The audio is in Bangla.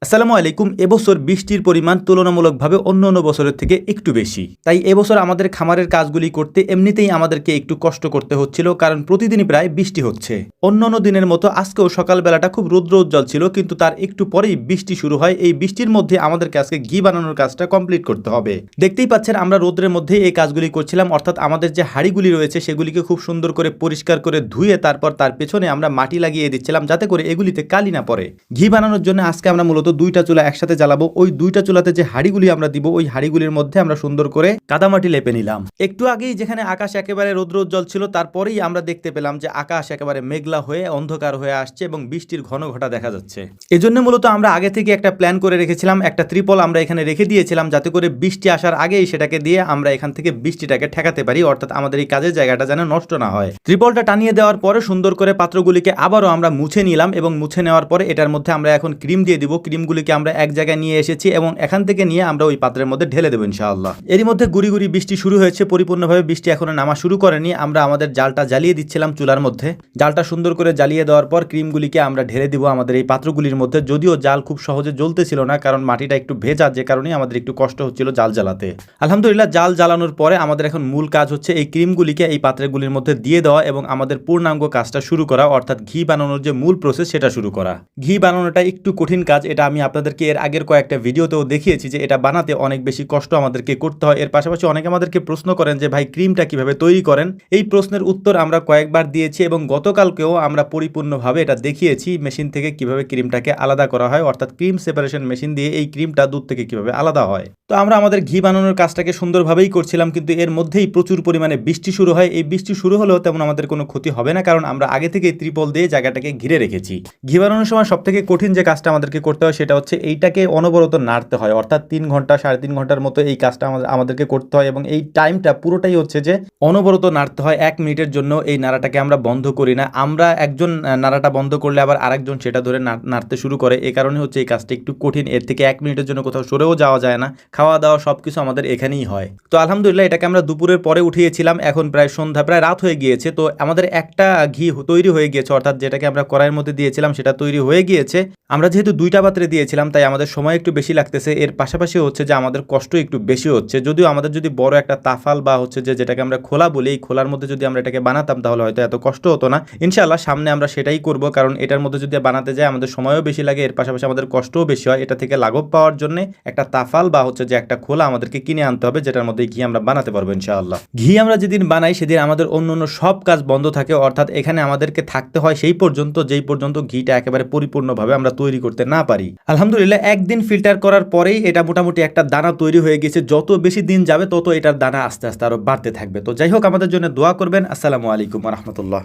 আসসালামু আলাইকুম। এবছর বৃষ্টির পরিমাণ তুলনামূলকভাবে অন্য বছরের থেকে একটু বেশি। তাই এবছর আমাদের খামারের কাজগুলি করতে এমনিতেই আমাদেরকে একটু কষ্ট করতে হচ্ছিল, কারণ প্রতিদিনই প্রায় বৃষ্টি হচ্ছে। অন্য দিনের মতো আজকেও সকালবেলাটা খুব রৌদ্র উজ্জ্বল ছিল, কিন্তু তার একটু পরেই বৃষ্টি শুরু হয়। এই বৃষ্টির মধ্যে আমাদেরকে আজকে ঘি বানানোর কাজটা কমপ্লিট করতে হবে। দেখতেই পাচ্ছেন আমরা রোদ্রের মধ্যে এই কাজগুলি করছিলাম, অর্থাৎ আমাদের যে হাঁড়িগুলি রয়েছে সেগুলিকে খুব সুন্দর করে পরিষ্কার করে ধুয়ে তারপর তার পেছনে আমরা মাটি লাগিয়ে দিচ্ছিলাম, যাতে করে এগুলিতে কালি না পড়ে। ঘি বানানোর জন্য আজকে আমরা মূলত দুইটা চুলা একসাথে জ্বালাবো। ওই দুইটা চুলাতে যে হাঁড়িগুলি আমরা দিব, ওই হাঁড়িগুলির মধ্যে আমরা সুন্দর করে কাদামাটি লেপে নিলাম। একটু আগেই যেখানে আকাশ একেবারে রৌদ্র উজ্জ্বল ছিল, তারপরেই আমরা দেখতে পেলাম যে আকাশ একেবারে মেঘলা হয়ে অন্ধকার হয়ে আসছে এবং বৃষ্টির ঘন ঘটা দেখা যাচ্ছে। এজন্য মূলত আমরা আগে থেকে একটা প্ল্যান করে রেখেছিলাম, একটা ত্রিপল আমরা এখানে রেখে দিয়েছিলাম, যাতে করে বৃষ্টি আসার আগেই সেটাকে দিয়ে আমরা এখান থেকে বৃষ্টিটাকে ঠেকাতে পারি, অর্থাৎ আমাদের এই কাজের জায়গাটা যেন নষ্ট না হয়। ত্রিপলটা টানিয়ে দেওয়ার পরে সুন্দর করে পাত্রগুলিকে আবারও আমরা মুছে নিলাম, এবং মুছে নেওয়ার পরে এটার মধ্যে আমরা এখন ক্রিম দিয়ে দিব। ক্রিমগুলিকে আমরা এক জায়গায় নিয়ে এসেছি এবং এখান থেকে নিয়ে আমরা ওই পাত্রের মধ্যে ঢেলে দেবো ইনশাআল্লাহ। এরই মধ্যে গুড়ি গুড়ি বৃষ্টি শুরু হয়েছে, পরিপূর্ণভাবে বৃষ্টি এখনো নামা শুরু করেনি। আমরা আমাদের জালটা জ্বালিয়ে দিচ্ছিলাম চুলার মধ্যে। জালটা সুন্দর করে জ্বালিয়ে দেওয়ার পর ক্রিমগুলিকে আমরা ঢেলে দিব আমাদের এই পাত্রগুলির মধ্যে। যদিও জাল খুব সহজে জ্বলতেছিল না, কারণ মাটিটা একটু ভেজা, যে কারণে আমাদের একটু কষ্ট হচ্ছিল জাল জ্বালাতে। আলহামদুলিল্লাহ, জাল জ্বালানোর পরে আমাদের এখন মূল কাজ হচ্ছে এই ক্রিমগুলিকে এই পাত্রগুলির মধ্যে দিয়ে দেওয়া এবং আমাদের পূর্ণাঙ্গ কাজটা শুরু করা, অর্থাৎ ঘি বানানোর যে মূল প্রসেস সেটা শুরু করা। ঘি বানানোটা একটু কঠিন কাজ, এটা আমি আপনাদেরকে এর আগের কয়েকটা ভিডিওতেও দেখিয়েছি যে এটা বানাতে অনেক বেশি কষ্ট আমাদেরকে করতে হয়। এর পাশাপাশি অনেকে আমাদেরকে প্রশ্ন করেন যে ভাই ক্রিমটা কিভাবে তৈরি করেন। এই প্রশ্নের উত্তর আমরা কয়েকবার দিয়েছি এবং গতকালকেও আমরা পরিপূর্ণভাবে এটা দেখিয়েছি মেশিন থেকে কিভাবে ক্রিমটাকে আলাদা করা হয়, অর্থাৎ ক্রিম সেপারেশন মেশিন দিয়ে এই ক্রিমটা দুধ থেকে কিভাবে আলাদা হয়। তো আমরা আমাদের ঘি বানানোর কাজটাকে সুন্দরভাবেই করছিলাম, কিন্তু এর মধ্যেই প্রচুর পরিমাণে বৃষ্টি শুরু হয়। এই বৃষ্টি শুরু হলেও তেমন আমাদের কোনো ক্ষতি হবে না, কারণ আমরা আগে থেকে ত্রিপল দিয়ে জায়গাটাকে ঘিরে রেখেছি। ঘি বানানোর সময় সবথেকে কঠিন যে কাজটা আমাদেরকে করতে হয় সেটা হচ্ছে এইটাকে অনবরত নাড়তে হয়, অর্থাৎ 3 ঘন্টা 3.5 ঘন্টার মতো এই কাজটা আমাদেরকে করতে হয়, এবং এই টাইমটা পুরোটাই হচ্ছে যে অনবরত নাড়তে হয়। 1 মিনিটের জন্য এই নাড়াটাকে আমরা বন্ধ করি না। আমরা একজন নাড়াটা বন্ধ করলে আবার আরেকজন সেটা ধরে নাড়তে শুরু করে। এই কারণে হচ্ছে এই কাজটা একটু কঠিন। এর থেকে 1 মিনিটের জন্য কোথাও সরেও যাওয়া যায় না। খাওয়া দাওয়া সবকিছু আমাদের এখানেই হয়। তো আলহামদুলিল্লাহ, এটাকে আমরা দুপুরের পরে উঠিয়েছিলাম। এখন প্রায় সন্ধ্যা, প্রায় রাত হয়ে গিয়েছে। তো আমাদের একটা ঘি তৈরি হয়ে গিয়েছে, অর্থাৎ যেটাকে আমরা কড়াইয়ের মধ্যে দিয়েছিলাম সেটা তৈরি হয়ে গিয়েছে। আমরা যেহেতু দুইটা পাত্রে দিয়েছিলাম তাই আমাদের সময় একটু বেশি লাগতেছে। এর পাশাপাশি হচ্ছে যে আমাদের কষ্ট একটু বেশি হচ্ছে। যদিও আমাদের যদি বড় একটা তাফাল বা হচ্ছে যে যেটাকে আমরা খোলা বলি, এই খোলার মধ্যে যদি আমরা এটাকে বানাতাম তাহলে হয়তো এত কষ্ট হতো না। ইনশাআল্লাহ সামনে আমরা সেটাই করব, কারণ এটার মধ্যে যদি বানাতে যাই আমাদের সময়ও বেশি লাগে, এর পাশাপাশি আমাদের কষ্টও বেশি হয়। এটা থেকে লাঘব পাওয়ার জন্য একটা তাফাল বা হচ্ছে যে একটা খোলা আমাদেরকে কিনে আনতে হবে, যেটার মধ্যে ঘি আমরা বানাতে পারবো ইনশাআল্লাহ। ঘি আমরা যেদিন বানাই সেদিন আমাদের অন্য সব কাজ বন্ধ থাকে, অর্থাৎ এখানে আমাদেরকে থাকতে হয় সেই পর্যন্ত যেই পর্যন্ত ঘিটা একেবারে পরিপূর্ণভাবে আমরা তৈরি করতে না পারি। আলহামদুলিল্লাহ, একদিন ফিল্টার করার পরেই এটা মোটামুটি একটা দানা তৈরি হয়ে গেছে। যত বেশি দিন যাবে তত এটার দানা আস্তে আস্তে আরো বাড়তে থাকবে। তো যাই হোক, আমাদের জন্য দোয়া করবেন। আসসালামু আলাইকুম ওয়া রাহমাতুল্লাহ।